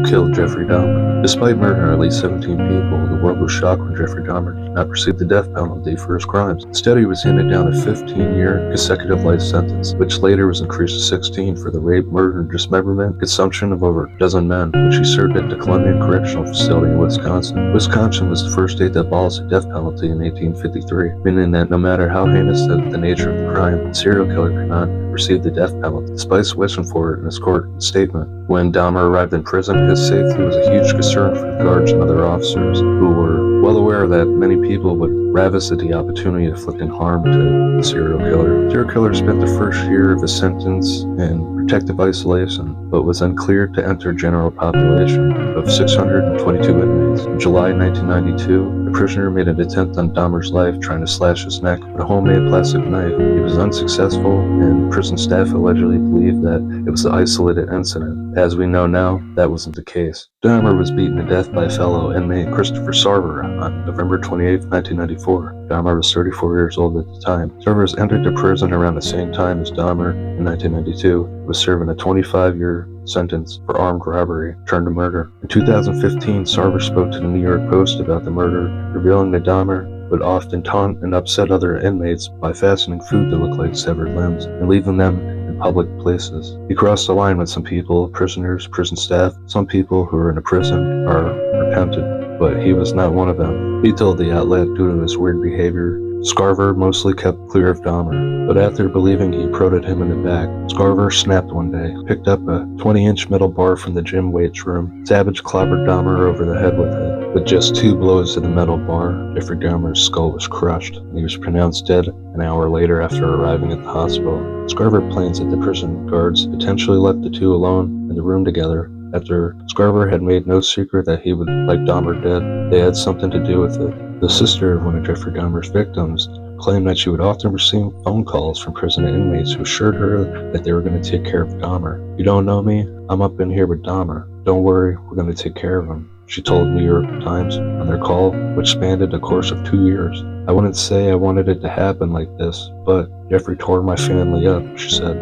killed Jeffrey Dahmer? Despite murdering at least 17 people, the world was shocked when Jeffrey Dahmer did not receive the death penalty for his crimes. Instead, he was handed down a 15-year consecutive life sentence, which later was increased to 16 for the rape, murder, dismemberment, consumption of over a dozen men, which he served at the Columbia Correctional Facility in Wisconsin. Wisconsin was the first state that abolished the death penalty in 1853, meaning that no matter how heinous the nature of the crime, a serial killer could not receive the death penalty, despite wishing for it in his court statement. When Dahmer arrived in prison, his safety was a huge concern for the guards and other officers, who were well aware that many people would ravish at the opportunity of inflicting harm to the serial killer. The serial killer spent the first year of his sentence in protective isolation, but was then cleared to enter general population of 622 inmates. In July 1992, a prisoner made an attempt on Dahmer's life, trying to slash his neck with a homemade plastic knife. He was unsuccessful, and prison staff allegedly believed that it was an isolated incident. As we know now, that wasn't the case. Dahmer was beaten to death by fellow inmate Christopher Sarver on November 28, 1994. Dahmer was 34 years old at the time. Sarver entered the prison around the same time as Dahmer in 1992. He was serving a 25-year sentence for armed robbery turned to murder. In 2015, Sarver spoke to the New York Post about the murder, revealing that Dahmer would often taunt and upset other inmates by fastening food to look like severed limbs and leaving them in public places. He crossed the line with some people, prisoners, prison staff. Some people who are in a prison are repentant, but he was not one of them. He told the outlet due to his weird behavior, Scarver mostly kept clear of Dahmer, but after believing he prodded him in the back, Scarver snapped one day, picked up a 20-inch metal bar from the gym weights room, savage clobbered Dahmer over the head with it. With just 2 blows to the metal bar, Jeffrey Dahmer's skull was crushed, and he was pronounced dead an hour later after arriving at the hospital. Scarver claims that the prison guards potentially left the two alone in the room together. After Scarver had made no secret that he would like Dahmer dead, they had something to do with it. The sister of one of Jeffrey Dahmer's victims claimed that she would often receive phone calls from prison inmates who assured her that they were going to take care of Dahmer. "You don't know me? I'm up in here with Dahmer. Don't worry, we're going to take care of him," she told New York Times on their call, which spanned the course of 2 years. "I wouldn't say I wanted it to happen like this, but Jeffrey tore my family up," she said.